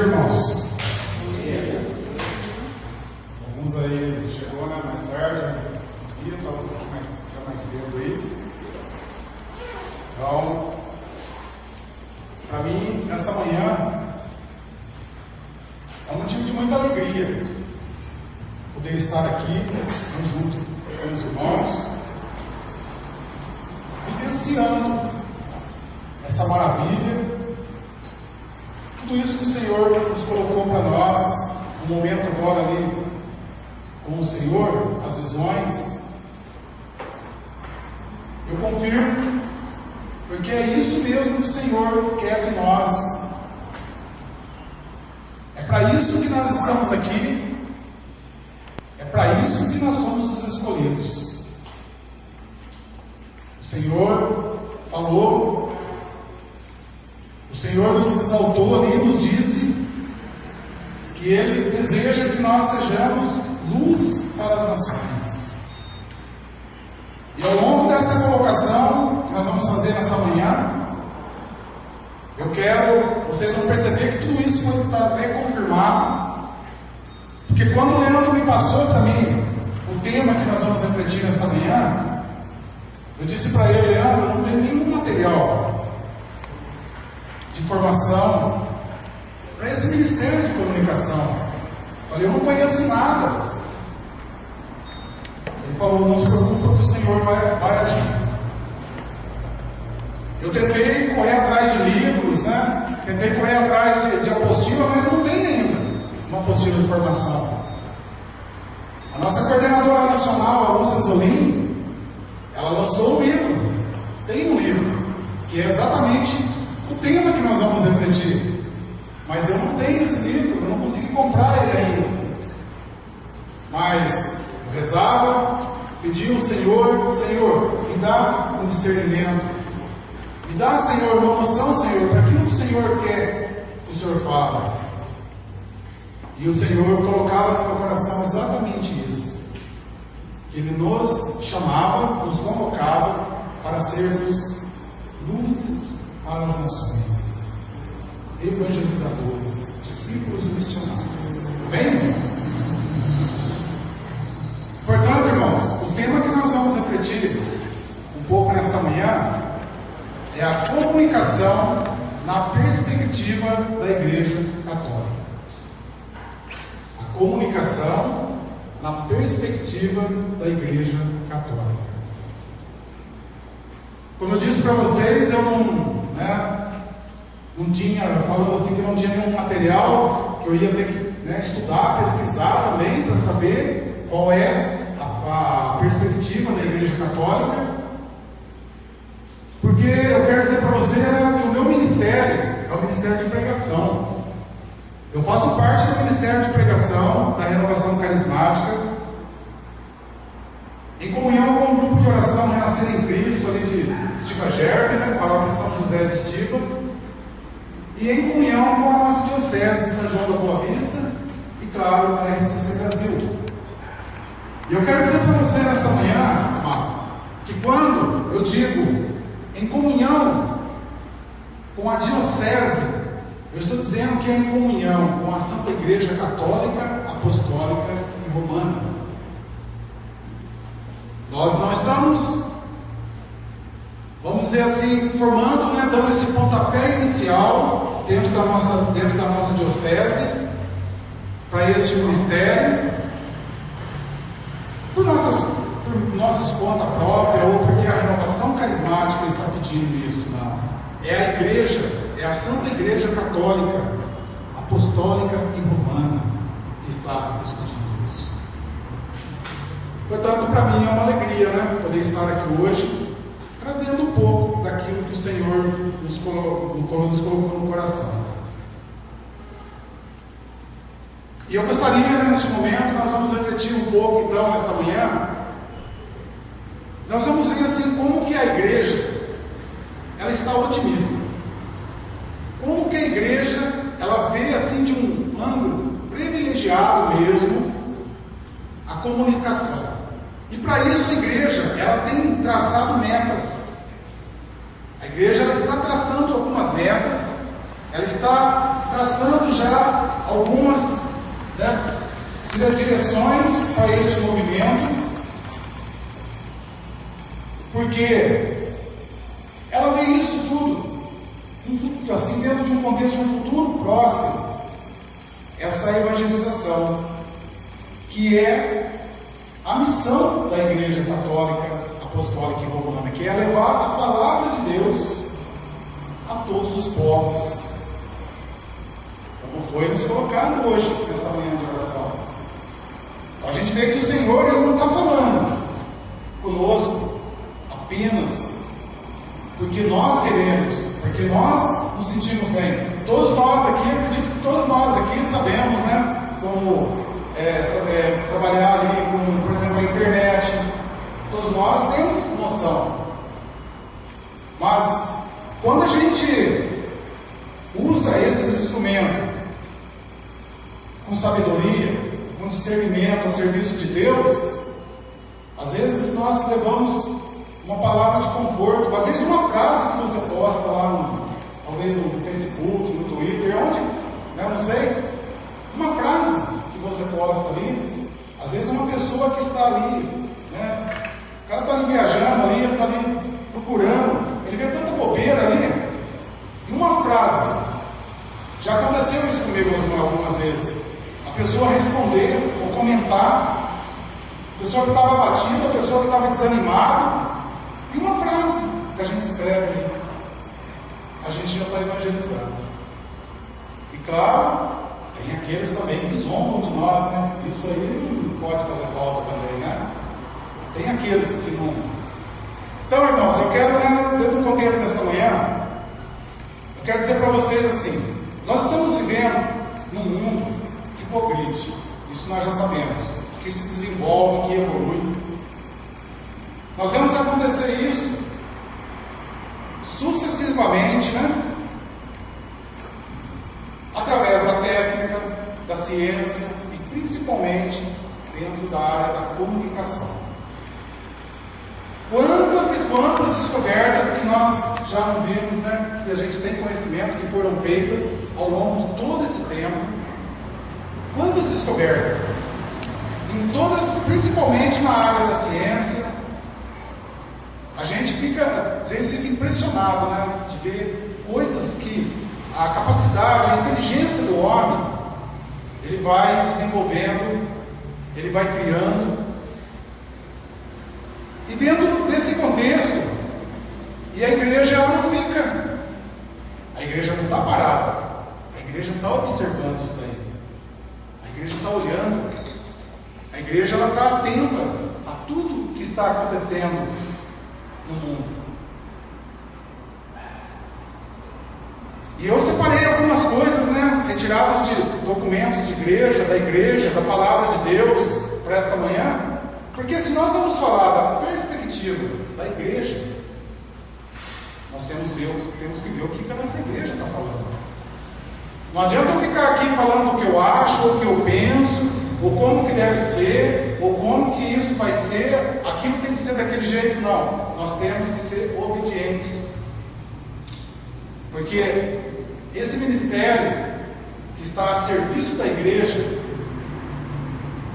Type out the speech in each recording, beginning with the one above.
irmãos. Bom dia. Alguns aí chegou, né, mais tarde, estava um pouco mais cedo aí. Então, para mim, esta manhã é um motivo de muita alegria poder estar aqui junto com os irmãos, vivenciando essa maravilha. Tudo isso que o Senhor nos colocou para nós, no momento agora ali com o Senhor, as visões, eu confirmo, porque é isso mesmo que o Senhor quer de nós. É para isso que nós estamos aqui, é para isso que nós somos os escolhidos. O Senhor falou, o Senhor nos exaltou ali e nos disse que Ele deseja que nós sejamos luz para as nações. E ao longo dessa colocação que nós vamos fazer nessa manhã, vocês vão perceber que tudo isso foi bem confirmado, porque quando o Leandro me passou para mim o tema que nós vamos refletir nessa manhã, eu disse para ele: Leandro, não tem nenhum material de formação para esse ministério de comunicação. Eu falei: eu não conheço nada. Ele falou: não se preocupa que o Senhor vai agir. Eu tentei correr atrás de livros, né? Tentei correr atrás de apostila, mas não tem ainda uma apostila de formação. A nossa coordenadora nacional, a Lúcia Zolim, ela lançou um livro. Tem um livro que é exatamente o tema que nós vamos refletir, mas eu não tenho esse livro, eu não consegui comprar ele ainda. Mas eu rezava, pedi ao Senhor: Senhor, me dá um discernimento, me dá, Senhor, uma noção, Senhor, para aquilo que o Senhor quer que o Senhor fala. E o Senhor colocava no meu coração exatamente isso, que Ele nos chamava, nos convocava para sermos luzes para as nações, evangelizadores, discípulos missionários. Amém? Portanto, irmãos, o tema que nós vamos refletir um pouco nesta manhã é a comunicação na perspectiva da Igreja Católica. A comunicação na perspectiva da Igreja Católica. Como eu disse para vocês, eu não tinha, falando assim, que não tinha nenhum material, que eu ia ter que estudar, pesquisar também, para saber qual é a perspectiva da Igreja Católica. Porque eu quero dizer para você que o meu ministério é o ministério de pregação. Eu faço parte do ministério de pregação da Renovação Carismática, em comunhão com um grupo de oração Renascer em Cristo, ali de Estiva Gerbe, paróquia São José de Estiva, e em comunhão com a nossa diocese de São João da Boa Vista e, claro, a RCC Brasil. E eu quero dizer para você nesta manhã, amado, que quando eu digo em comunhão com a diocese, eu estou dizendo que é em comunhão com a Santa Igreja Católica, Apostólica e Romana. Nós não estamos, vamos dizer assim, formando, dando esse pontapé inicial dentro da nossa diocese para este ministério por nossas contas próprias, ou porque a Renovação Carismática está pedindo isso. Não. É a Igreja, é a Santa Igreja Católica, Apostólica e Romana que está nos pedindo isso. Portanto, para mim é uma alegria, poder estar aqui hoje, trazendo um pouco daquilo que o Senhor nos colocou no coração. E eu gostaria, neste momento, nós vamos refletir um pouco, então, nesta manhã. Nós vamos ver assim como que a igreja ela está otimista, como que a igreja ela vê assim de um ângulo privilegiado mesmo a comunicação. E para isso a igreja ela tem traçado metas. A igreja ela está traçando algumas metas ela está traçando já algumas, né, direções para este movimento, porque ela vê isso tudo assim dentro de um contexto de um futuro próspero, essa evangelização, que é a missão da Igreja Católica Apostólica e Romana, que é levar a palavra de Deus a todos os povos, como foi nos colocado hoje nessa manhã de oração. Então a gente vê que o Senhor, Ele não está falando conosco apenas porque nós queremos, porque nós nos sentimos bem. Todos nós aqui, eu acredito que todos nós aqui sabemos, né, como trabalhar ali com, por exemplo, a internet. Todos nós temos noção. Mas quando a gente usa esses instrumentos com sabedoria, com discernimento a serviço de Deus, às vezes nós levamos uma palavra de conforto, às vezes uma frase que você posta lá, talvez no Facebook, no Twitter, onde, né, não sei, uma frase que você posta ali, às vezes uma pessoa que está ali, né, o cara está ali viajando ali, ele está ali procurando, ele vê tanta bobeira ali, e uma frase, já aconteceu isso comigo algumas vezes, a pessoa responder ou comentar, a pessoa que estava batida, a pessoa que estava desanimada, e uma frase que a gente escreve ali, a gente já está evangelizando. E claro, tem aqueles também que zombam de nós, né? Isso aí não pode fazer falta também, né? Tem aqueles que não. Então, irmãos, eu quero, né, dentro do contexto desta manhã, eu quero dizer para vocês assim: nós estamos vivendo num mundo que progride, isso nós já sabemos, que se desenvolve, que evolui. Nós vemos acontecer isso sucessivamente, né? Através da técnica, da ciência e principalmente dentro da área da comunicação. Quantas e quantas descobertas que nós já não vimos, né? Que a gente tem conhecimento que foram feitas ao longo de todo esse tempo. Quantas descobertas? Em todas, principalmente na área da ciência. A gente fica, às vezes fica impressionado, né, de ver coisas que a capacidade, a inteligência do homem, ele vai desenvolvendo, ele vai criando. E dentro desse contexto, e a igreja ela não fica, a igreja não está parada, a igreja está observando isso daí, a igreja está olhando, a igreja ela está atenta a tudo que está acontecendo no mundo. E eu separei algumas coisas, né, retiradas de documentos de igreja, da palavra de Deus para esta manhã, porque se nós vamos falar da perspectiva da igreja, nós temos que ver o que a nossa igreja está falando. Não adianta eu ficar aqui falando o que eu acho, ou o que eu penso, ou como que deve ser, ou como que isso vai ser, aquilo tem que ser daquele jeito. Não, nós temos que ser obedientes, porque esse ministério que está a serviço da igreja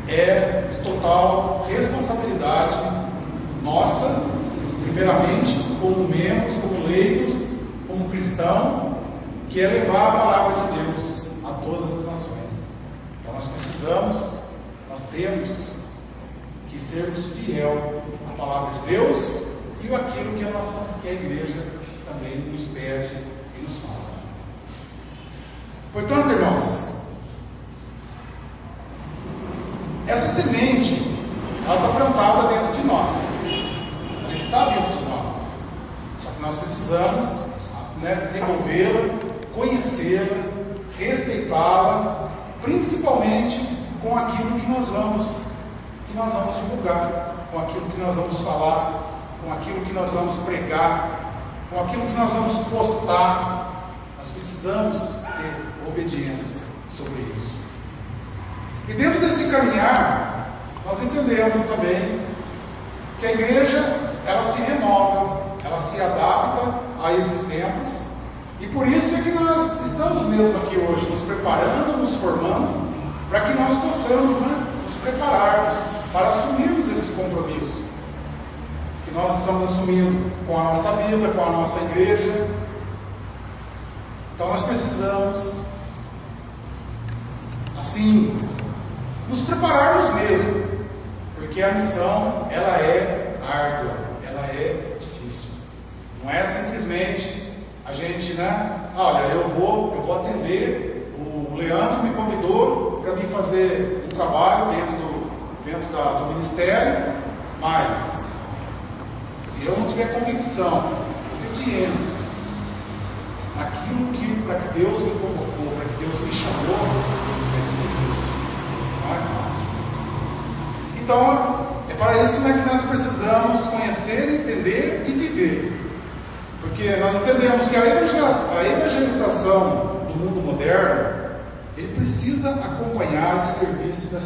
é de total responsabilidade nossa, primeiramente como membros, como leigos, como cristão, que é levar a palavra de Deus a todas as nações. Então nós temos que sermos fiel à palavra de Deus e aquilo que a igreja também nos pede e nos fala. Portanto, irmãos, essa semente, ela está plantada dentro de nós, ela está dentro de nós, só que nós precisamos, né, desenvolvê-la, conhecê-la, respeitá-la, principalmente com aquilo que nós vamos divulgar, com aquilo que nós vamos falar, com aquilo que nós vamos pregar, com aquilo que nós vamos postar. Nós precisamos ter obediência sobre isso. E dentro desse caminhar, nós entendemos também que a igreja, ela se renova, ela se adapta a esses tempos, E por isso é que nós estamos mesmo aqui hoje, nos preparando, nos formando, para que nós possamos, né, nos prepararmos para assumirmos esse compromisso que nós estamos assumindo com a nossa vida, com a nossa igreja. Então nós precisamos, assim, nos prepararmos mesmo, porque a missão, ela é árdua, ela é difícil. Não é simplesmente a gente, né, olha, eu vou atender, o Leandro me convidou para mim fazer um trabalho dentro do ministério, mas se eu não tiver convicção, obediência naquilo para que Deus me convocou, para que Deus me chamou, vai ser difícil, não é fácil. Então, é para isso, né, que nós precisamos conhecer, entender e viver. Porque nós entendemos que a evangelização do mundo moderno, ele precisa acompanhar e servir-se da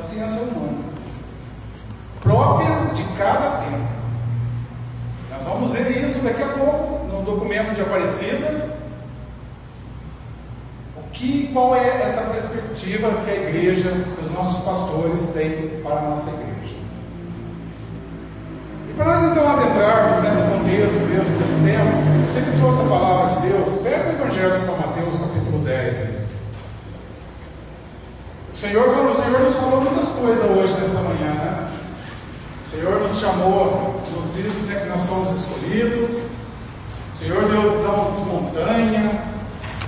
ciência humana, própria de cada tempo. Nós vamos ver isso daqui a pouco, no documento de Aparecida, qual é essa perspectiva que a igreja, que os nossos pastores têm para a nossa igreja. E para nós então adentrarmos, né, no contexto mesmo desse tema, eu sempre trouxe a palavra de Deus. Pega o Evangelho de São Mateus, capítulo 10. O Senhor nos falou muitas coisas hoje, nesta manhã, né? O Senhor nos chamou, nos diz, né, que nós somos escolhidos. O Senhor deu visão de montanha.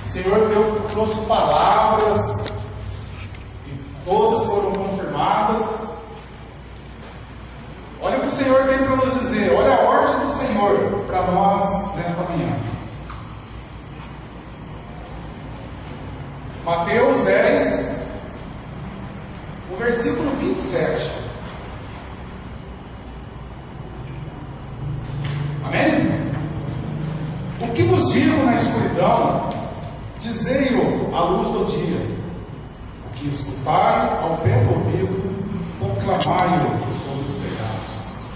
O Senhor trouxe palavras e todas foram confirmadas. Olha o que o Senhor tem para nos dizer, olha a ordem do Senhor para nós nesta manhã. Mateus 10, o versículo 27. Amém? O que vos digo na escuridão, dizei-o à luz do dia. O que escutai ao pé do ouvido, proclamai-o sobre os telhados.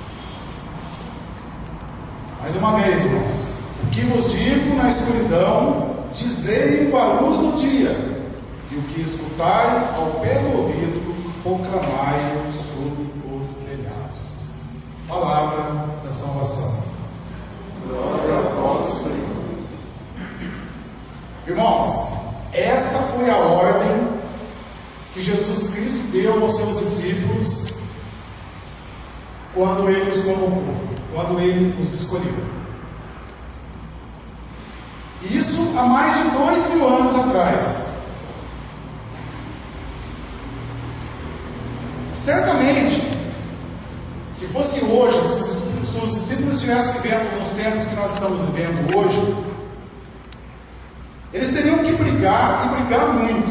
Mais uma vez, irmãos. O que vos digo na escuridão, dizei-o à luz do dia. E o que escutai ao pé do ouvido, proclamai-o sobre os telhados. Palavra da salvação. Glória a vós, Senhor. Irmãos, esta foi a ordem que Jesus Cristo deu aos seus discípulos quando Ele os convocou, quando Ele os escolheu. E isso há mais de 2000 anos atrás. Certamente, se fosse hoje, se os discípulos estivessem vivendo nos tempos que nós estamos vivendo hoje, eles teriam que brigar, e brigar muito.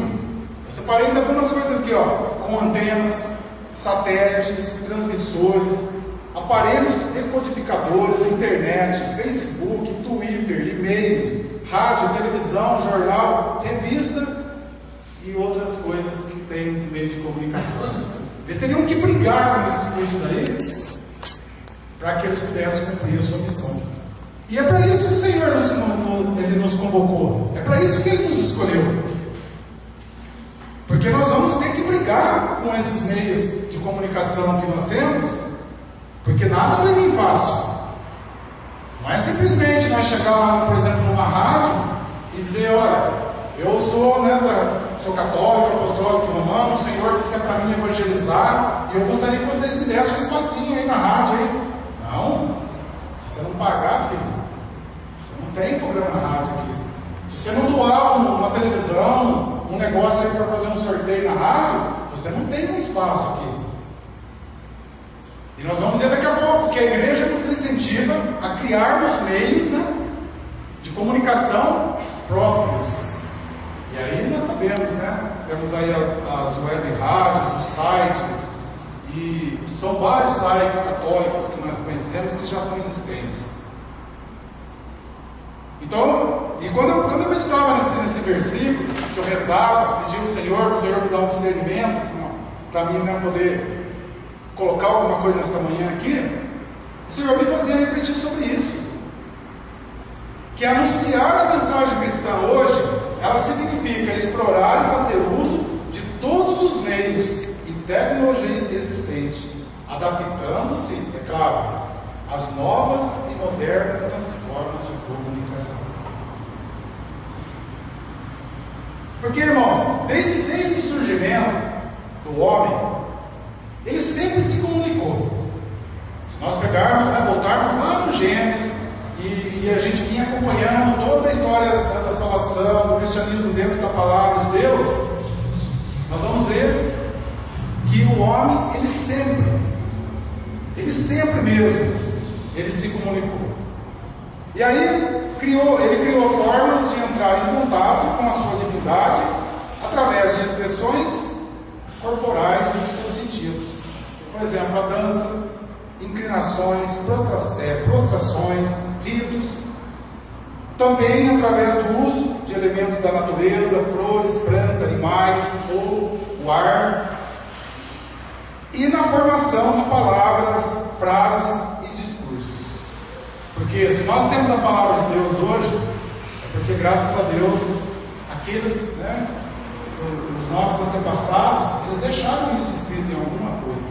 Eu separei ainda algumas coisas aqui, ó, com antenas, satélites, transmissores, aparelhos decodificadores, internet, Facebook, Twitter, e-mails, rádio, televisão, jornal, revista e outras coisas que tem no meio de comunicação. Eles teriam que brigar com isso daí, para que eles pudessem cumprir a sua missão. E é para isso que o Senhor Ele nos convocou. É para isso que Ele nos escolheu. Porque nós vamos ter que brigar com esses meios de comunicação que nós temos, porque nada vai vir fácil. Não é simplesmente nós chegar lá, por exemplo, numa rádio e dizer, olha, eu sou, né, sou católico, apostólico, romano, o Senhor disse que é para mim evangelizar, e eu gostaria que vocês me dessem um espacinho aí na rádio. Aí. Não, se você não pagar, filho, você não tem programa na rádio aqui. Se você não doar uma televisão, um negócio aí para fazer um sorteio na rádio, você não tem um espaço aqui. E nós vamos ver daqui a pouco que a igreja nos incentiva a criarmos meios, né, de comunicação próprios. E aí nós sabemos, né? Temos aí as web rádios, os sites, e são vários sites católicos que nós conhecemos que já são existentes. Então, e quando eu meditava nesse versículo, que eu rezava, pedia ao Senhor, que o Senhor me dá um discernimento para mim, né, poder colocar alguma coisa nesta manhã aqui, o Senhor me fazia refletir sobre isso. que anunciar a mensagem cristã hoje, ela significa explorar e fazer uso de todos os meios e tecnologia existente, adaptando-se, é claro, às novas e modernas formas de comunicação. Porque, irmãos, desde o surgimento do homem, ele sempre se comunicou. Se nós pegarmos, voltarmos lá no Gênesis, e a gente vinha acompanhando toda a história da salvação, do cristianismo dentro da palavra de Deus, nós vamos ver que o homem, ele sempre mesmo, ele se comunicou. E aí, ele criou formas de entrar em contato com a sua divindade através de expressões corporais e de seus sentidos. Por exemplo, a dança, inclinações, prostrações, ritos. Também através do uso de elementos da natureza, flores, plantas, animais, fogo, o ar. E na formação de palavras, frases e discursos. Porque se nós temos a palavra de Deus hoje, é porque graças a Deus, aqueles, os nossos antepassados, eles deixaram isso escrito em alguma coisa.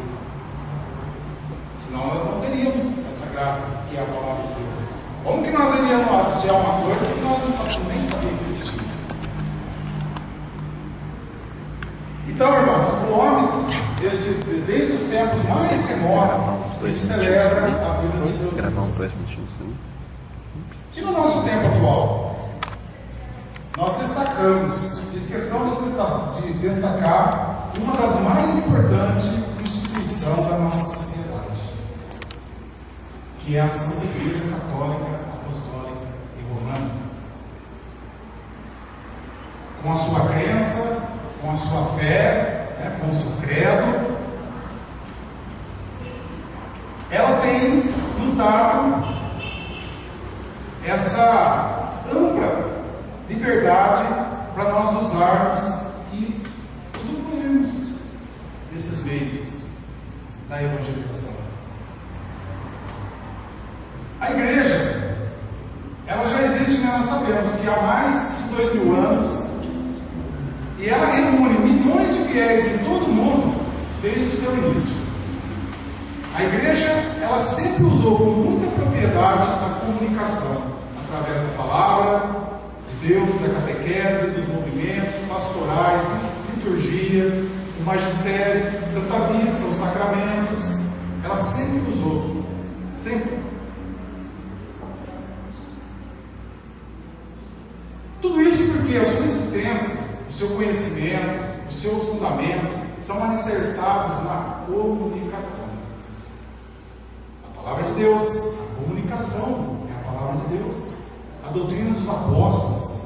Senão nós não teríamos essa graça que é a palavra de Deus. Como que nós iríamos anunciar uma coisa que nós nem sabíamos que existia? Então, irmãos, o homem, desde os tempos mais remotos, ele celebra a vida de seus filhos. E no nosso tempo atual, nós destacamos, fiz questão de destacar uma das mais importantes instituições da nossa sociedade, que é a Santa Igreja Católica, Apostólica e Romana. Com a sua crença, com a sua fé, com o seu credo, ela tem nos dado essa ampla liberdade para nós usarmos e usufruirmos desses meios da evangelização. A igreja, ela já existe, nós sabemos que há mais de 2000 anos, e ela reúne milhões de fiéis em todo o mundo desde o seu início. A igreja, ela sempre usou com muita propriedade a comunicação, através da palavra de Deus, da catequese, dos movimentos pastorais, das liturgias, do magistério, Santa Missa, os sacramentos. Ela sempre usou, sempre. Tudo isso porque a sua existência, o seu conhecimento, os seus fundamentos são alicerçados na comunicação. A palavra de Deus, a comunicação é a palavra de Deus. A doutrina dos apóstolos,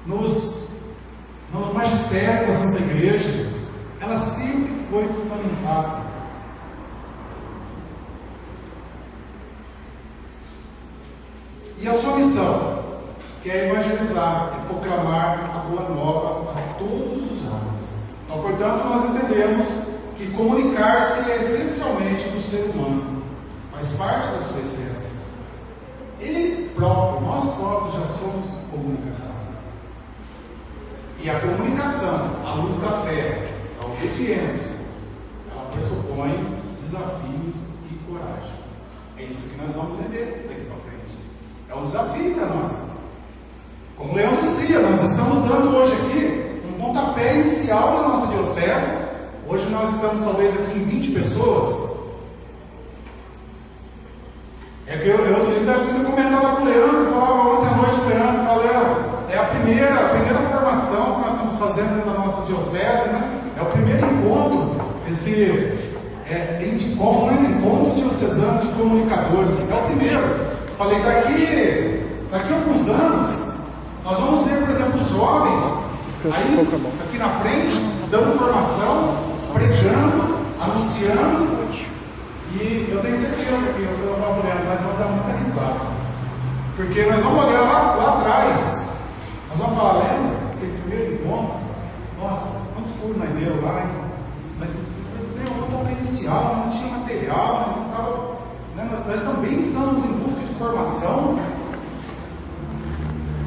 no magistério da Santa Igreja, ela sempre foi fundamentada. E a sua missão, que é evangelizar e proclamar a boa nova a todos os homens. Então, portanto, nós entendemos que comunicar-se é essencialmente do ser humano, faz parte da sua essência. Ele próprio, nós próprios já somos comunicação. E a comunicação, à luz da fé, da obediência, ela pressupõe desafios e coragem. É isso que nós vamos ver daqui para frente. É um desafio para nós. Como o Leandro dizia, nós estamos dando hoje aqui um pontapé inicial da nossa diocese. Hoje nós estamos talvez aqui em 20 pessoas. É que eu ainda comentava com o Leandro, falava ontem à noite com o Leandro, falei, é a primeira formação que nós estamos fazendo dentro da nossa diocese, É o primeiro encontro, encontro diocesano de comunicadores, é o primeiro. Falei, daqui a alguns anos, nós vamos ver, por exemplo, os jovens aí, aqui na frente, dando formação, pregando, anunciando. E eu tenho certeza que eu vou falar para nós vamos dar muita risada. Porque nós vamos olhar lá atrás, nós vamos falar, lembra? Aquele primeiro encontro, nossa, quantos furos nós deu lá, hein? Mas eu estava inicial, não tinha material, nós também estamos em busca de formação.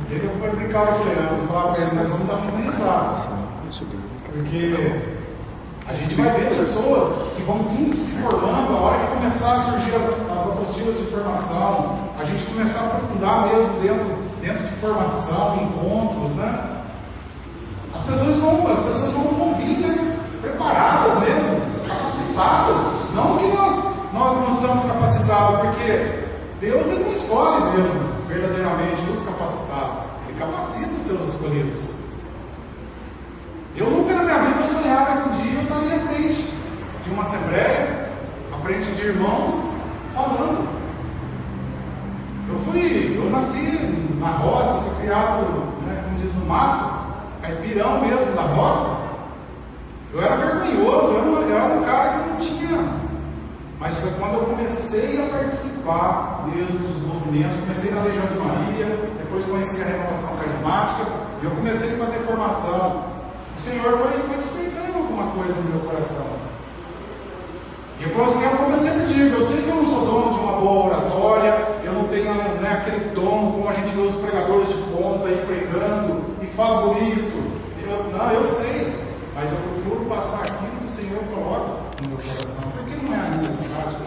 Ele foi brincar com o Leandro, falar para ele, nós vamos dar muita risada. Porque a gente vai ver pessoas que vão vir se formando, a hora que começar a surgir as apostilas de formação, a gente começar a aprofundar mesmo dentro de formação, encontros, né? As pessoas vão vir, né? Preparadas mesmo, capacitadas. Não que nós não estamos capacitados, porque Deus ele não escolhe mesmo, verdadeiramente, os capacitados. Ele capacita os seus escolhidos. Eu nunca na minha vida sonhava que um dia eu estaria à frente de uma assembleia, à frente de irmãos, falando. Eu nasci na roça, fui criado, né, como diz, no mato, caipirão mesmo, da roça. Eu era vergonhoso, eu era um cara que não tinha. Mas foi quando eu comecei a participar mesmo dos movimentos, comecei na Legião de Maria, depois conheci a Renovação Carismática, e eu comecei a fazer formação. O Senhor foi despertando alguma coisa no meu coração. E como eu sempre digo, eu sei que eu não sou dono de uma boa oratória, eu não tenho, né, aquele dom, como a gente vê os pregadores de ponta aí pregando, e fala bonito. Eu sei, mas eu procuro passar aquilo que o Senhor coloca no meu coração, porque não é a minha vontade,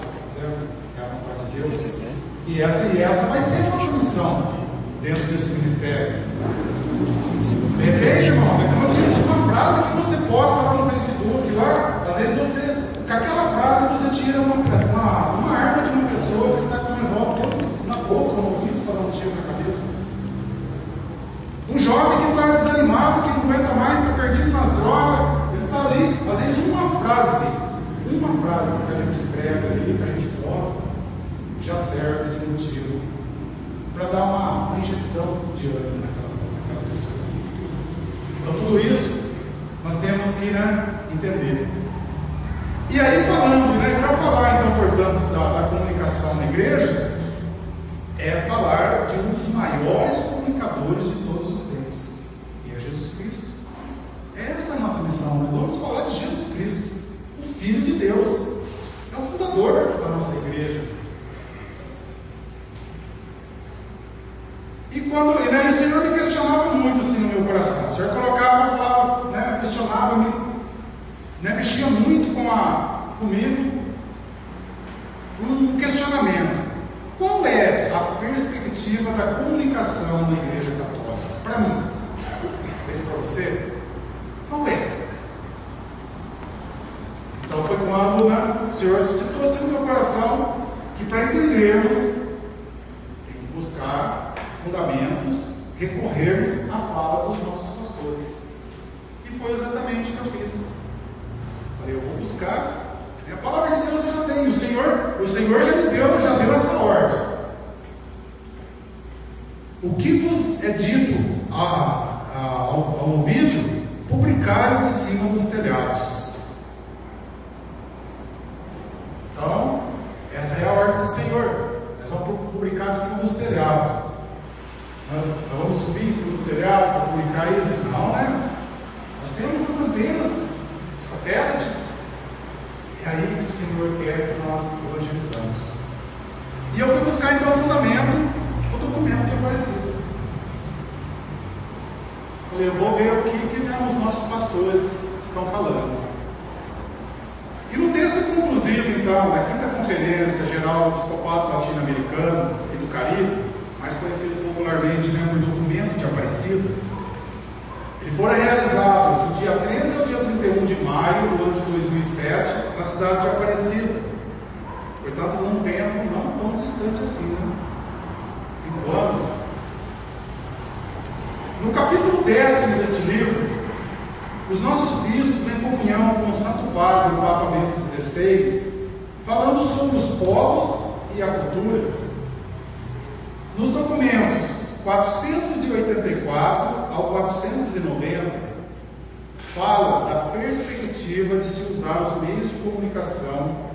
é a vontade de Deus. E essa vai ser a nossa missão dentro desse ministério. De repente, irmãos, é como eu disse, uma frase que você posta lá no Facebook, lá, às vezes com aquela frase você tira uma arma de uma pessoa que está com um revólver na boca, no ouvido, para dar um tiro na cabeça. Um jovem que está desanimado, que não aguenta mais, está perdido nas drogas, ele está ali, às vezes uma frase que a gente escreve ali, que a gente posta, já serve de motivo para dar uma injeção de ânimo naquela pessoa. Então tudo isso nós temos que, né, entender. E aí falando, né, para falar então, portanto, da comunicação na igreja, é falar de um dos maiores comunicadores de todos os tempos, que é Jesus Cristo. Essa é a nossa missão. Nós vamos falar de Jesus Cristo, o Filho de Deus, é o fundador da nossa igreja. E o Senhor me questionava muito assim no meu coração. O Senhor colocava, falava, né, questionava, mexia muito comigo um questionamento. Qual é a perspectiva da comunicação na Igreja Católica? Para mim, talvez para você, qual é? Então foi quando, né, o Senhor citou assim no meu coração que para entendermos tem que buscar fundamentos, recorrermos à fala dos nossos pastores. E foi exatamente o que eu fiz. Falei, eu vou buscar. A palavra de Deus eu já tenho. O Senhor já deu essa ordem. O que vos é dito ao ouvido, publicai de cima dos telhados. Então, essa é a ordem do Senhor. Nós vamos publicar de cima dos telhados. Nós vamos subir em cima do telhado para publicar isso? Não, né? Nós temos as antenas, os satélites. É aí que o Senhor quer que nós evangelizamos. E eu fui buscar então o fundamento, o documento de Aparecida. Falei, eu vou ver o que os nossos pastores estão falando. E no texto conclusivo, então, da 5ª Conferência Geral do Episcopado Latino-Americano e do Caribe, mais conhecido popularmente, né, por documento de Aparecida, ele foi realizado do dia 13 ao dia 31 de maio do ano de 2007, na cidade de Aparecida. Portanto, num tempo não tão distante assim, né? 5 anos. No capítulo 10 deste livro, os nossos bispos, em comunhão com o Santo Padre, o Papa Bento XVI, falando sobre os povos e a cultura, nos documentos 484 ao 490, fala da perspectiva de se usar os meios de comunicação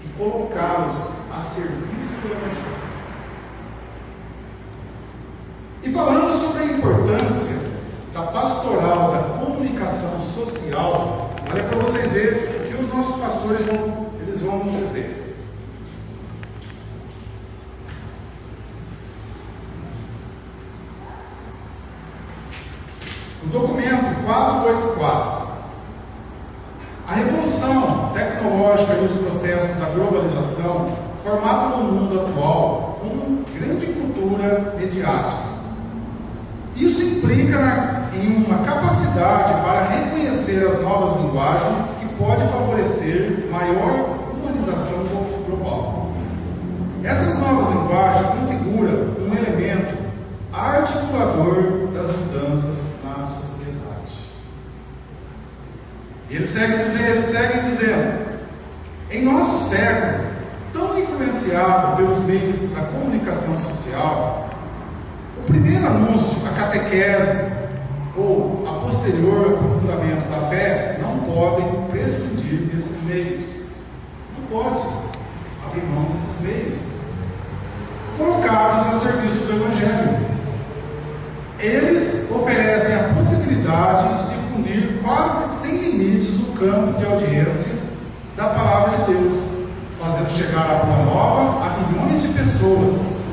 e colocá-los a serviço do Evangelho. E falando sobre a importância da pastoral, da comunicação social, olha para vocês verem o que os nossos pastores vão nos dizer. O documento 484. A revolução tecnológica e os processos da globalização formatam o mundo atual com grande cultura mediática. Isso implica em uma capacidade para reconhecer as novas linguagens que pode favorecer maior humanização global. Essas novas linguagens configuram um elemento articulador das mudanças na sociedade. Ele segue dizendo: em nosso século, tão influenciado pelos meios da comunicação social, o primeiro anúncio, a catequese ou a posterior aprofundamento da fé não podem prescindir desses meios. Não pode abrir mão desses meios, colocados a serviço do Evangelho. Eles oferecem a possibilidade de difundir quase sem limites o campo de audiência da Palavra de Deus, fazendo chegar a Boa Nova a milhões de pessoas.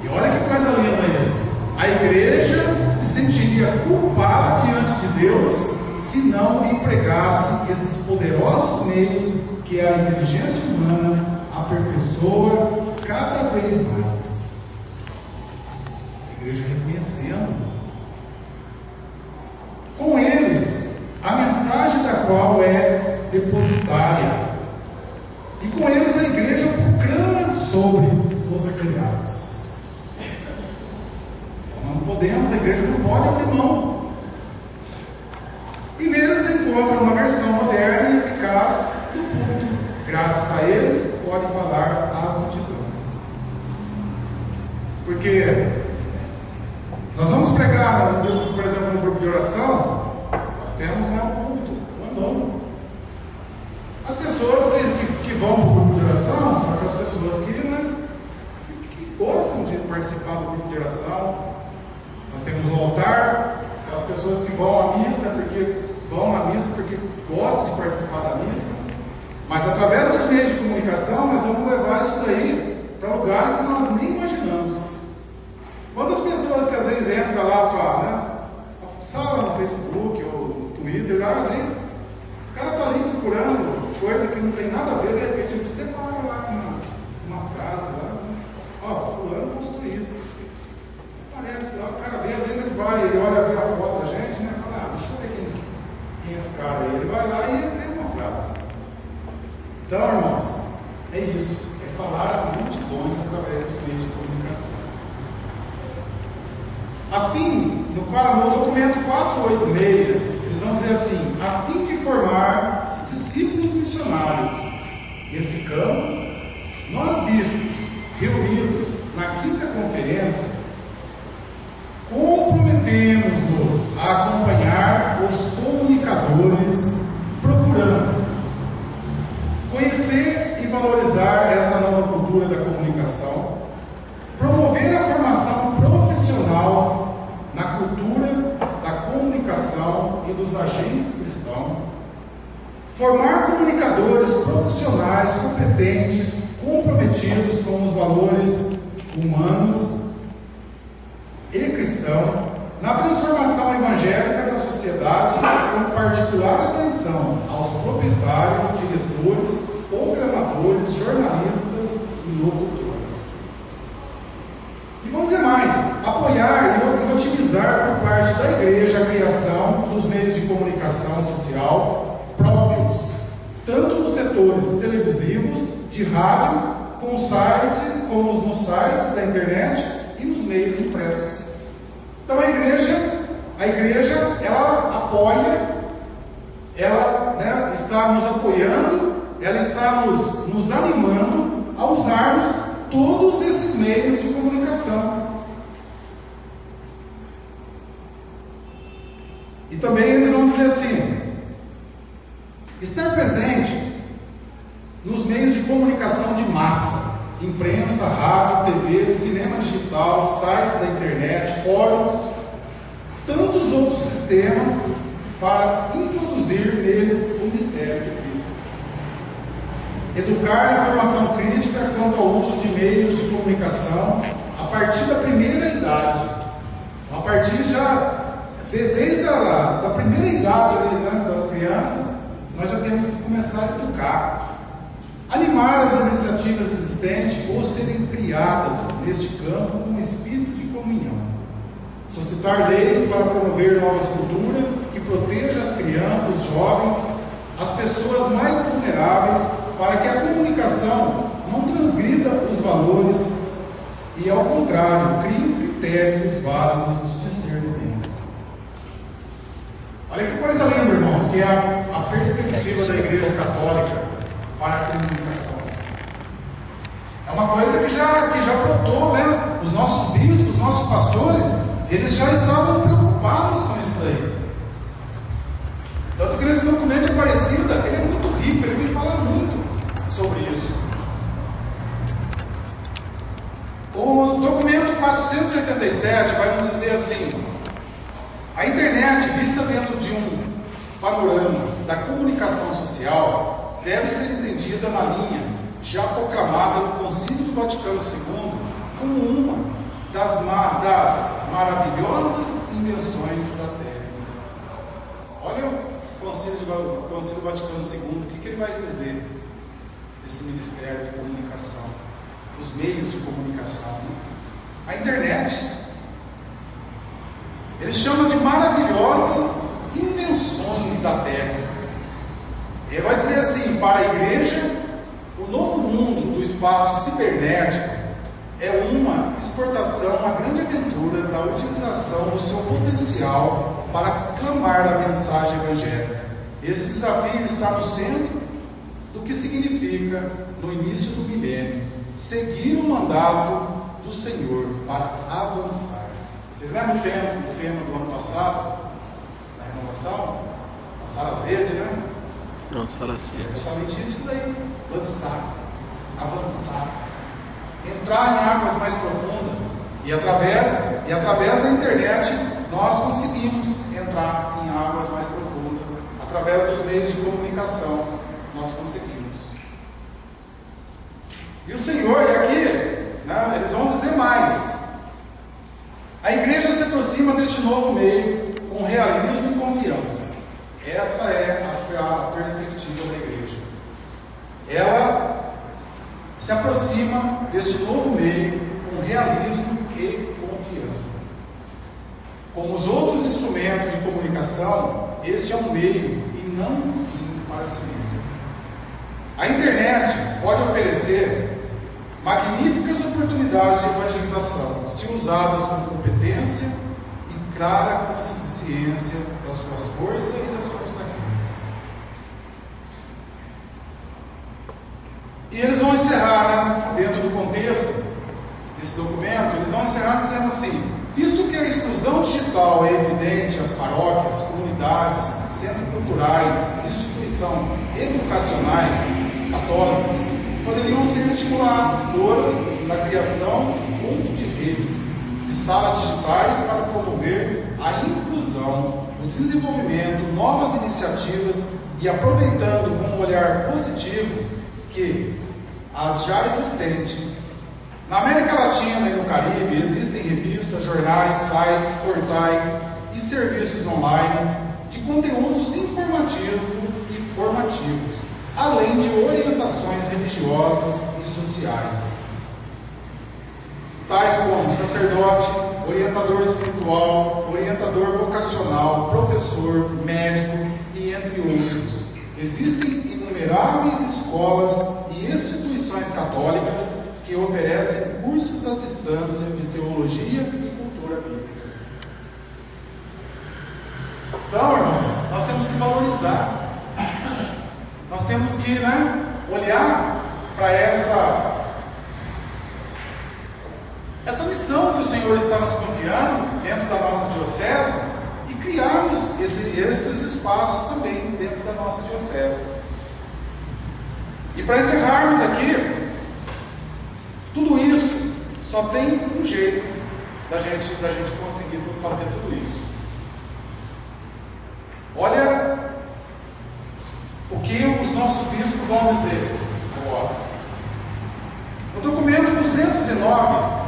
E olha que coisa linda isso. A igreja se sentiria culpada diante de Deus se não empregasse esses poderosos meios que a inteligência humana aperfeiçoa cada vez mais. A igreja reconhecendo. Com eles, a mensagem da qual é depositária. E com eles a igreja proclama sobre os acriados. Não podemos, a igreja não pode abrir mão. E neles se encontra uma versão moderna e eficaz do culto. Graças a eles, pode falar a multidões. Porque nós vamos pregar, por exemplo, no grupo de oração, nós temos um culto, um abandono. As pessoas que vão para o grupo de oração são aquelas pessoas que gostam de participar do grupo de oração. Nós temos o altar, aquelas pessoas que vão à missa porque gostam de participar da missa. Mas através dos meios de comunicação, nós vamos levar isso daí para lugares que nós nem imaginamos. Quantas pessoas que às vezes entram lá para sala no Facebook ou no Twitter, às vezes o cara está ali procurando coisa que não tem nada a ver, de repente ele se depara lá com uma frase lá, fulano postou isso. Parece lá, o cara vê, às vezes ele olha ver a foto da gente, né? Fala, deixa eu ver quem é esse cara aí. Ele vai lá e vê uma frase. Então, irmãos, é isso, é falar a multidões através dos meios de comunicação. No documento 486, eles vão dizer assim: a fim de formar discípulos missionários nesse campo, nós bispos, reunidos na quinta conferência, comprometemos-nos a acompanhar os comunicadores, procurando conhecer e valorizar esta nova cultura da comunicação, promover a formação profissional na cultura da comunicação e dos agentes cristãos, formar comunicadores profissionais competentes, comprometidos com os valores humanos e cristão, na transformação evangélica da sociedade, com particular atenção aos proprietários, diretores, programadores, jornalistas e locutores. E vamos dizer mais: apoiar e otimizar por parte da igreja a criação dos meios de comunicação social próprios, tanto nos setores televisivos, de rádio, como nos sites da internet e nos meios impressos. Então a igreja ela apoia, ela está nos apoiando, ela está nos animando a usarmos todos esses meios de comunicação. E também eles vão dizer assim: estar presente nos meios de comunicação de massa, imprensa, rádio, TV, cinema digital, sites da internet, fóruns, tantos outros sistemas, para introduzir neles o mistério de Cristo. Educar a formação crítica quanto ao uso de meios de comunicação a partir da primeira idade, a partir já desde a da primeira idade ali, né, das crianças, nós já temos que começar a educar, animar as iniciativas existentes ou serem criadas neste campo com um espírito de comunhão, suscitar leis para promover novas culturas que protejam as crianças, os jovens, as pessoas mais vulneráveis, para que a comunicação não transgrida os valores e, ao contrário, crie critérios válidos de discernimento. Olha que coisa linda, irmãos, que é a perspectiva da Igreja Católica para a comunicação. É uma coisa que já brotou, né? Os nossos bispos, os nossos pastores, eles já estavam preocupados com isso daí. Tanto que nesse documento de Aparecida, ele é muito rico, ele vem falar muito sobre isso. O documento 487 vai nos dizer assim: a internet, vista dentro de um panorama da comunicação social, deve ser entendida na linha já proclamada no Concílio do Vaticano II como uma das maravilhosas invenções da técnica. Olha o Concílio do Vaticano II, o que ele vai dizer desse Ministério de Comunicação, os meios de comunicação. A internet, ele chama de maravilhosas invenções da técnica. Ele vai dizer assim: para a Igreja, o novo mundo do espaço cibernético é uma exportação, uma grande aventura da utilização do seu potencial para clamar a mensagem evangélica. Esse desafio está no centro do que significa, no início do milênio, seguir o mandato do Senhor para avançar. Vocês lembram o tema do ano passado, da renovação? Lançar as redes, né? Lançar as redes. É exatamente isso daí. Lançar, avançar, entrar em águas mais profundas. E através da internet, nós conseguimos entrar em águas mais profundas. Através dos meios de comunicação, nós conseguimos. E o Senhor, e aqui, né, eles vão dizer mais. A igreja se aproxima deste novo meio com realismo e confiança. Essa é a perspectiva da igreja. Ela se aproxima deste novo meio com realismo e confiança. Como os outros instrumentos de comunicação, este é um meio e não um fim para si mesmo. A internet pode oferecer magníficas oportunidades de evangelização, se usadas com competência e clara consciência das suas forças e das suas fraquezas. E eles vão encerrar, né, dentro do contexto desse documento, eles vão encerrar dizendo assim: visto que a exclusão digital é evidente, as paróquias, comunidades, centros culturais, instituições educacionais católicas poderiam ser estimuladoras da criação de redes, de salas digitais para promover a inclusão, o desenvolvimento, novas iniciativas e aproveitando com um olhar positivo que as já existentes. Na América Latina e no Caribe existem revistas, jornais, sites, portais e serviços online de conteúdos informativos e formativos, além de orientações religiosas e sociais, tais como sacerdote, orientador espiritual, orientador vocacional, professor, médico e entre outros. Existem inumeráveis escolas e instituições católicas que oferecem cursos à distância de teologia e cultura bíblica. Então, irmãos, nós temos que valorizar. Nós temos que, olhar para essa missão que o Senhor está nos confiando dentro da nossa diocese e criarmos esses espaços também dentro da nossa diocese. E para encerrarmos aqui, tudo isso só tem um jeito da gente conseguir fazer tudo isso. Olha o que os nossos bispos vão dizer agora. O documento 209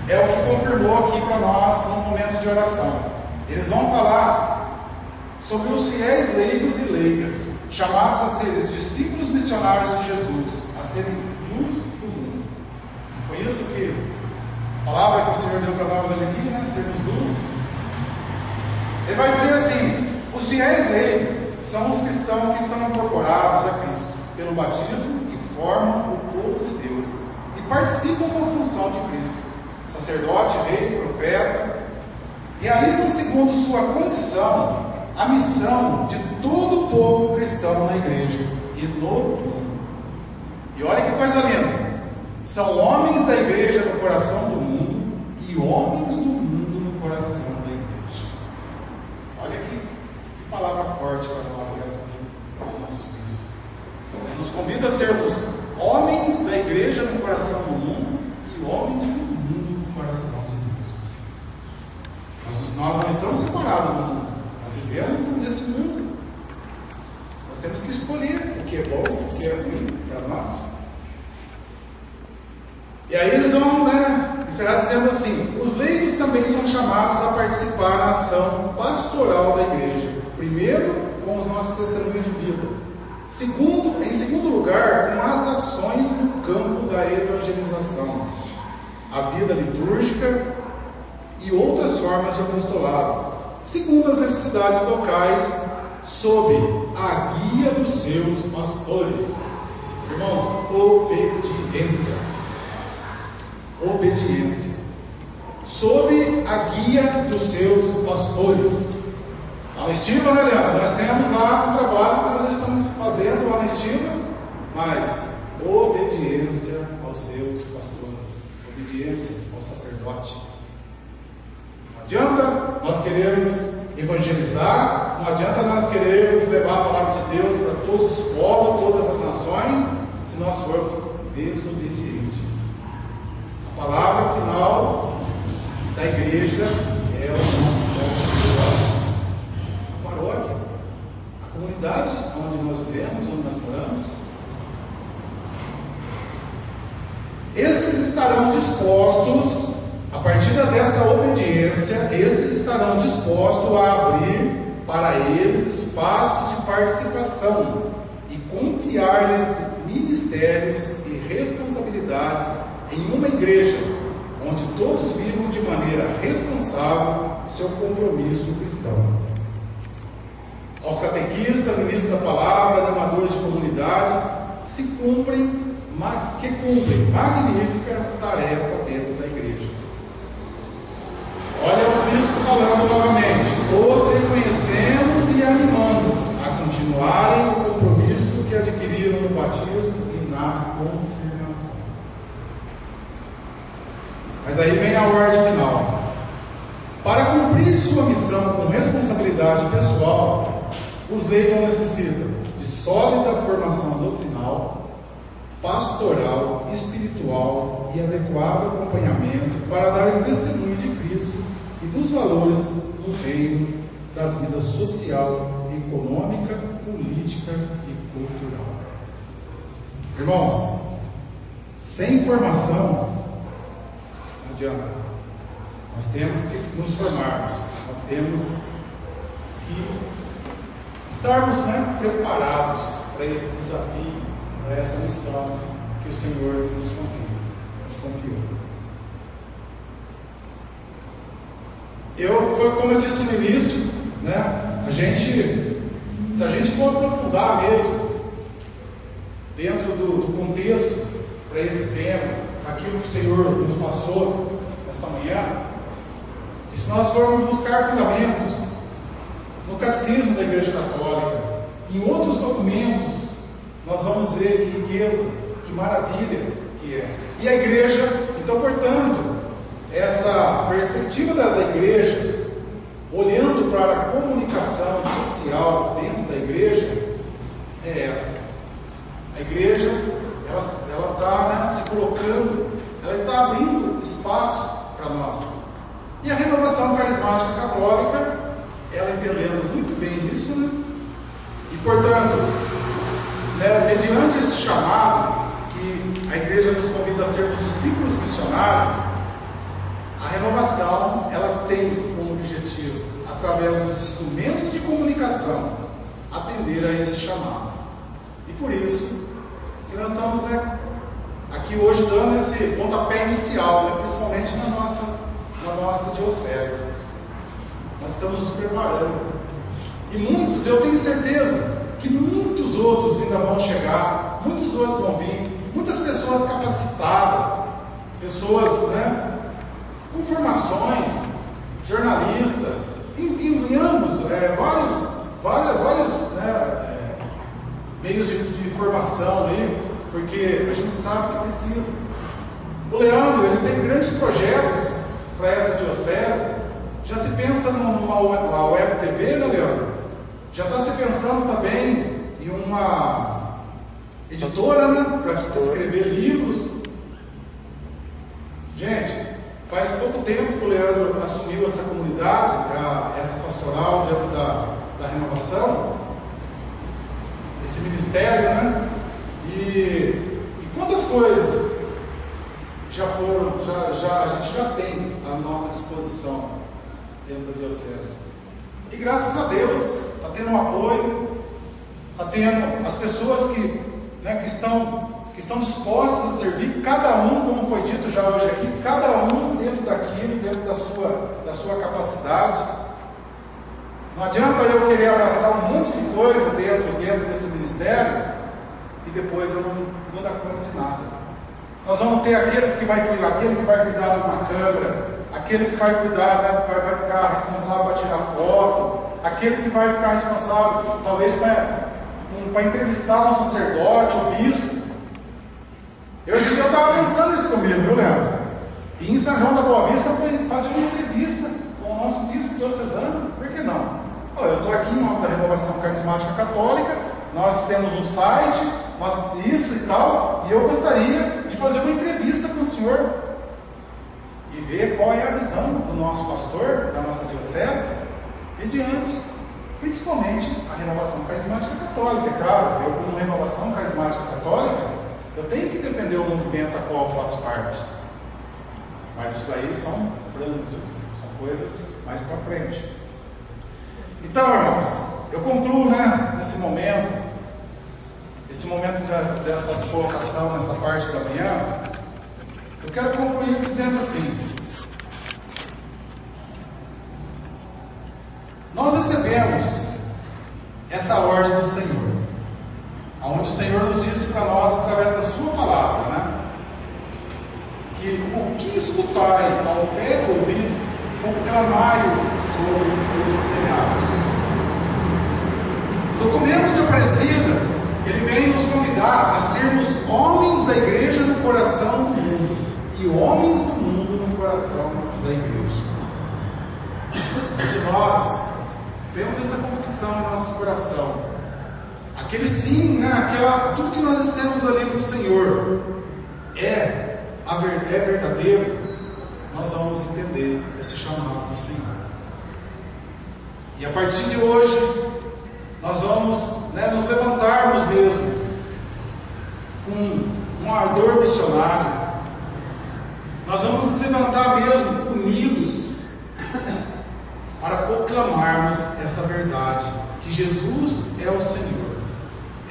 é o que confirmou aqui para nós no momento de oração. Eles vão falar sobre os fiéis leigos e leigas, chamados a serem discípulos missionários de Jesus, a serem luz do mundo. Foi isso que a palavra que o Senhor deu para nós hoje aqui, né? Sermos luz. Ele vai dizer assim: os fiéis leigos são os cristãos que estão incorporados a Cristo pelo batismo, que formam o povo de Deus e participam da função de Cristo, sacerdote, rei, profeta, realizam segundo sua condição a missão de todo o povo cristão na igreja e no mundo. E olha que coisa linda: são homens da igreja no coração do mundo e homens do mundo no coração da igreja. Olha que palavra forte para nós essa aqui, para os nossos bispos. Ele nos convida a sermos homens da igreja no coração do mundo e homens do mundo no coração de Deus. Nós não estamos separados do mundo, nós vivemos nesse mundo. Nós temos que escolher o que é bom, o que é ruim para nós. E aí eles vão, encerrar dizendo assim: os leigos também são chamados a participar na ação pastoral da igreja. Primeiro, com os nossos testemunhos de vida. Em segundo lugar, com as ações no campo da evangelização, a vida litúrgica e outras formas de apostolado, segundo as necessidades locais, sob a guia dos seus pastores. Irmãos, obediência. Obediência. Sob a guia dos seus pastores. Lá na Estiva, né, Leandro? Nós temos lá um trabalho que nós estamos fazendo lá na Estiva, mas obediência aos seus pastores, obediência ao sacerdote. Não adianta nós querermos evangelizar, não adianta nós querermos levar a palavra de Deus para todos os povos, todas as nações, se nós formos desobedientes. A palavra final da igreja é o nosso sacerdote. Paróquia, a comunidade onde nós vivemos, onde nós moramos. Esses estarão dispostos, a partir dessa obediência, esses estarão dispostos a abrir para eles espaços de participação e confiar-lhes ministérios e responsabilidades em uma igreja, onde todos vivam de maneira responsável o seu compromisso cristão. Aos catequistas, ministros da palavra, animadores de comunidade, que cumprem magnífica tarefa dentro da igreja. Olha os bispos falando novamente: os reconhecemos e animamos a continuarem o compromisso que adquiriram no batismo e na confirmação. Mas aí vem a ordem final. Para cumprir sua missão com responsabilidade pessoal, os leigos necessitam de sólida formação doutrinal, pastoral, espiritual e adequado acompanhamento para dar testemunho de Cristo e dos valores do reino, da vida social, econômica, política e cultural. Irmãos, sem formação não adianta. Nós temos que nos formarmos, nós temos que estarmos preparados para esse desafio, para essa missão que o Senhor nos confiou. Foi como eu disse no início, se a gente for aprofundar mesmo dentro do contexto para esse tema, aquilo que o Senhor nos passou esta manhã, e se nós formos buscar fundamentos no catecismo da Igreja Católica, em outros documentos, nós vamos ver que riqueza, que maravilha que é. E a igreja, então, portanto, essa perspectiva da igreja, olhando para a comunicação social dentro da igreja, é essa. A igreja, ela está se colocando, ela está abrindo espaço para nós. E a renovação carismática católica, ela entendendo muito bem isso, e portanto, mediante esse chamado que a igreja nos convida a sermos discípulos missionários, a renovação ela tem como objetivo através dos instrumentos de comunicação, atender a esse chamado. E por isso que nós estamos, aqui hoje dando esse pontapé inicial, principalmente na nossa diocese. Nós estamos nos preparando. E muitos, eu tenho certeza que muitos outros ainda vão chegar, muitos outros vão vir, muitas pessoas capacitadas, pessoas com formações, jornalistas, enviamos vários meios de formação aí, porque a gente sabe que precisa. O Leandro, ele tem grandes projetos para essa diocese. Já se pensa numa web TV, né, Leandro? Já está se pensando também em uma editora, para se escrever livros. Gente, faz pouco tempo que o Leandro assumiu essa comunidade, essa pastoral dentro da renovação, esse ministério, E quantas coisas a gente já tem à nossa disposição dentro da diocese. E graças a Deus, está tendo um apoio, está tendo as pessoas que estão dispostas a servir, cada um, como foi dito já hoje aqui, cada um dentro daquilo, dentro da sua capacidade. Não adianta eu querer abraçar um monte de coisa dentro desse ministério e depois eu não vou dar conta de nada. Nós vamos ter aquele que vai cuidar de uma câmera, aquele que vai cuidar, vai ficar responsável para tirar foto, aquele que vai ficar responsável, talvez, para entrevistar um sacerdote, um bispo. Eu estava pensando isso comigo, viu, Leandro? E em São João da Boa Vista foi fazer uma entrevista com o nosso bispo diocesano, por que não? Eu estou aqui em nome da Renovação Carismática Católica, nós temos um site, isso e tal, e eu gostaria de fazer uma entrevista com o senhor e ver qual é a visão do nosso pastor, da nossa diocese, mediante, principalmente, a Renovação Carismática Católica. É claro, eu como Renovação Carismática Católica, eu tenho que defender o movimento a qual eu faço parte. Mas isso aí são planos, são coisas mais para frente. Então, irmãos, eu concluo, nesse momento, dessa colocação, nessa parte da manhã, eu quero concluir dizendo assim: nós recebemos essa ordem do Senhor, onde o Senhor nos disse para nós, através da sua palavra, que o que escutai ao pé do ouvido, proclamai-o sobre os telhados. O documento de Aparecida, ele vem nos convidar a sermos homens da igreja no coração do mundo e homens do mundo no coração da igreja. Se nós temos essa convicção em nosso coração, aquele sim, tudo que nós dissemos ali para o Senhor é verdadeiro, nós vamos entender esse chamado do Senhor. E a partir de hoje, nós vamos nos levantarmos mesmo com um ardor missionário. Nós vamos nos levantar mesmo unidos para proclamarmos essa verdade, que Jesus é o Senhor.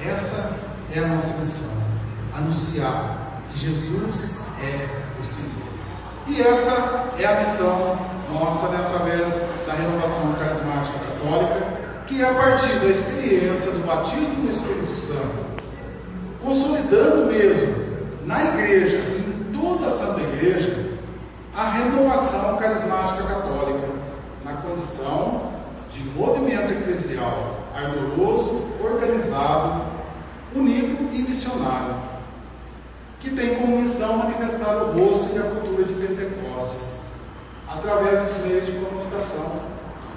Essa é a nossa missão, anunciar que Jesus é o Senhor. E essa é a missão nossa, através da Renovação Carismática Católica, que é a partir da experiência do batismo no Espírito Santo, consolidando mesmo na igreja, em toda a Santa Igreja, a renovação carismática católica, na condição de movimento eclesial ardoroso, organizado, unido e missionário, que tem como missão manifestar o rosto e a cultura de Pentecostes, através dos meios de comunicação,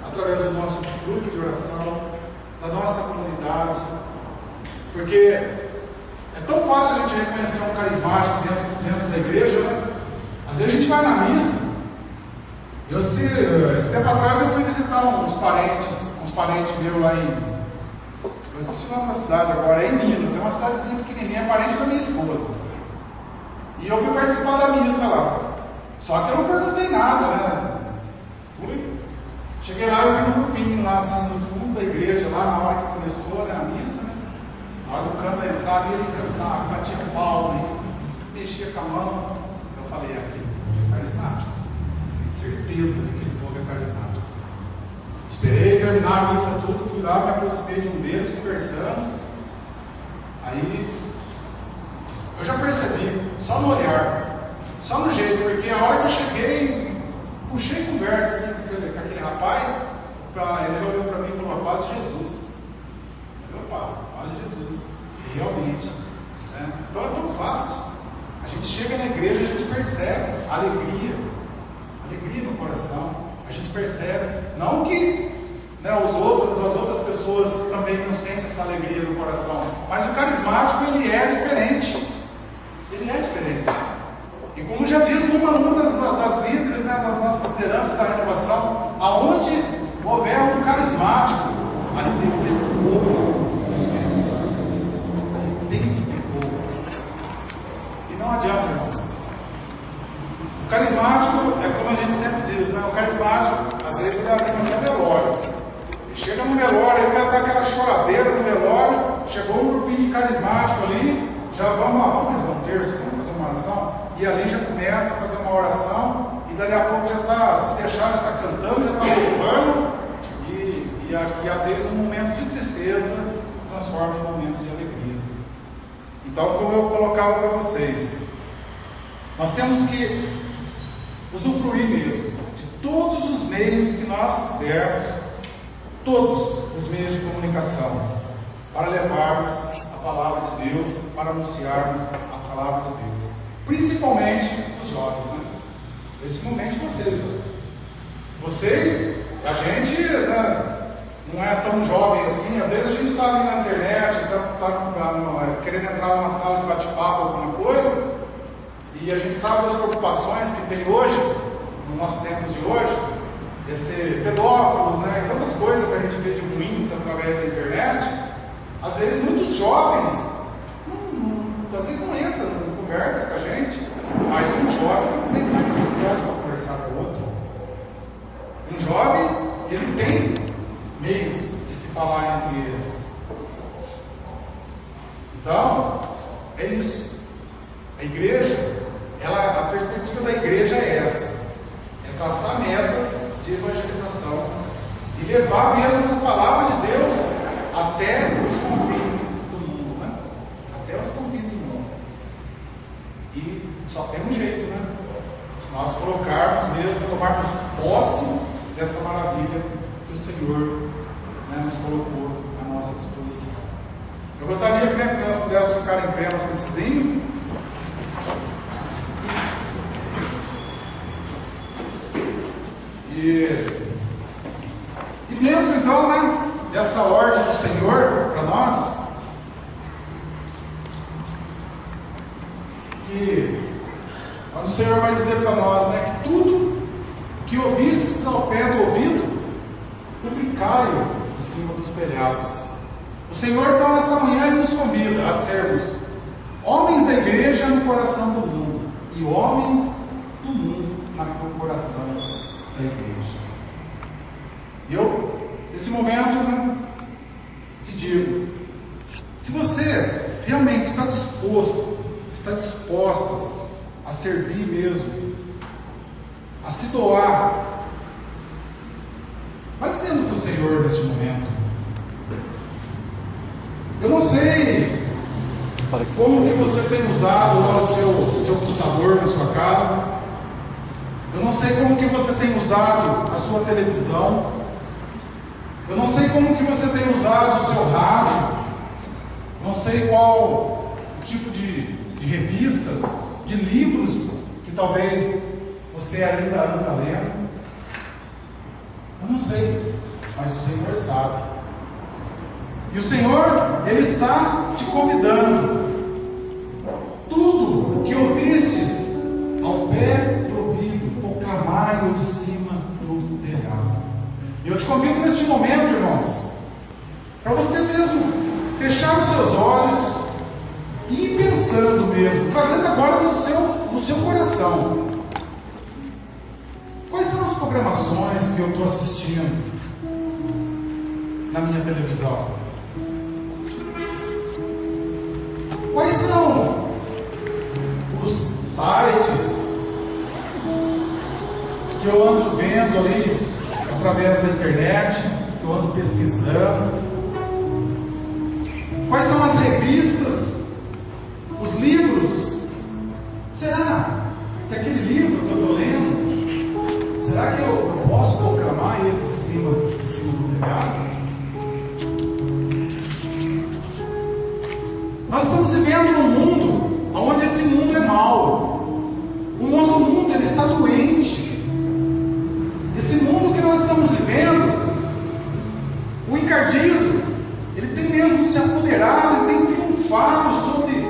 através do nosso grupo de oração, da nossa comunidade, porque é tão fácil a gente reconhecer um carismático dentro da igreja, Às vezes a gente vai na missa. Esse tempo atrás eu fui visitar uns parentes meus lá em... Eu esqueci o nome da cidade agora, é em Minas, é uma cidadezinha pequenininha, é parente da minha esposa. E eu fui participar da missa lá. Só que eu não perguntei nada, Cheguei lá e vi um lá assim no fundo da igreja, lá na hora que começou, né, a missa, né? Na hora do canto da entrada, eles cantavam, batiam palma, mexia com a mão. Eu falei, aquele povo é carismático. Tenho certeza que aquele povo é carismático. Esperei terminar a missa tudo, fui lá, me aproximei de um deles, conversando. Aí eu já percebi, só no olhar, só no jeito, porque a hora que eu cheguei, puxei conversa assim, com aquele rapaz, ele já olhou para mim e falou, a paz de Jesus. Eu falei, opa, a paz de Jesus. E realmente, né? Então é tão fácil. A gente chega na igreja, a gente percebe alegria no coração. A gente percebe, não que, né, as outras pessoas também não sentem essa alegria no coração, mas o carismático, ele é diferente. Ele é diferente. E como já diz uma das líderes, né, das nossas lideranças da renovação, aonde houver um carismático, ali tem que ter fogo do Espírito Santo. Ali tem que ter fogo. E não adianta, irmãos. O carismático, é como a gente sempre diz, né? O carismático, às vezes ele tem um velório. Ele chega no velório, ele vai dar aquela choradeira no velório, chegou um grupinho de carismático ali, já vamos rezar um terço, vamos fazer uma oração, e ali já começa a fazer uma oração, e dali a pouco já está, se deixar, já está cantando, já está louvando, e às vezes um momento de tristeza transforma em um momento de alegria. Então, como eu colocava para vocês, nós temos que usufruir mesmo de todos os meios que nós pudermos, todos os meios de comunicação, para levarmos a palavra de Deus, para anunciarmos a palavra de Deus, principalmente os jovens, né? Principalmente vocês, a gente, né, não é tão jovem assim. Às vezes a gente está ali na internet, está querendo entrar numa sala de bate-papo, alguma coisa, e a gente sabe das preocupações que tem hoje, nos nossos tempos de hoje, esse pedófilos, né, tantas coisas que a gente vê de ruins através da internet. Às vezes muitos jovens, às vezes não entram, não conversa com a gente, mas um jovem não tem mais facilidade para conversar com o outro. Um jovem, ele tem meios de se falar entre eles. Então, é isso. A igreja, a perspectiva da igreja é essa: é traçar metas de evangelização e levar mesmo essa palavra de Deus até os confins do mundo, né? Até os confins do mundo. E só tem um jeito, né? Se nós colocarmos mesmo, tomarmos posse dessa maravilha que o Senhor, né, nos colocou à nossa disposição. Eu gostaria que a criança pudesse ficar em pé um instantezinho. E dentro então, né, dessa ordem do Senhor para nós, que quando o Senhor vai dizer para nós, né, que tudo que ouvistes ao pé do ouvido, publicai-o de cima dos telhados. O Senhor então nesta manhã nos convida a sermos homens da igreja no coração do mundo e homens do mundo no coração da igreja. E eu, nesse momento, né, te digo, se você realmente está disposto, está dispostas a servir mesmo, a se doar, vai dizendo para o Senhor neste momento. Eu não sei como que você tem usado lá o seu computador na sua casa. Eu não sei como que você tem usado a sua televisão. Eu não sei como que você tem usado o seu rádio. Não sei qual tipo de revistas, de livros que talvez você ainda anda lendo. Eu não sei, mas o Senhor sabe. E o Senhor, Ele está te convidando. Tudo o que ouvistes ao pé do ouvido, ou clamai ou de cima do telhado. E eu te convido neste momento, irmãos, para você mesmo fechar os seus olhos e ir pensando mesmo, trazendo agora no seu coração. Quais são as programações que eu estou assistindo? na minha televisão? Quais são os sites que eu ando vendo ali através da internet, que eu ando pesquisando? Quais são as revistas, os livros? Será que aquele livro que eu estou lendo, será que eu posso proclamar ele de cima do telhado? Nós estamos vivendo num mundo onde esse mundo é mau. O nosso mundo ele está doente. Esse mundo que nós estamos vivendo, o encardido, ele tem mesmo se apoderado, ele tem triunfado sobre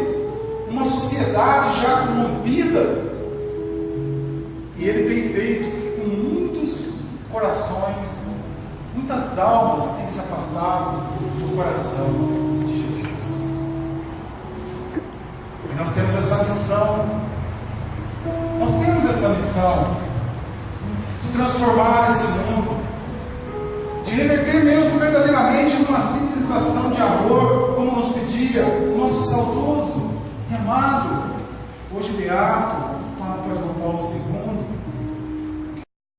uma sociedade já corrompida, e ele tem feito que com muitos corações, muitas almas têm se afastado do coração de Jesus. E nós temos essa missão de transformar esse mundo, de reverter mesmo verdadeiramente numa civilização de amor, como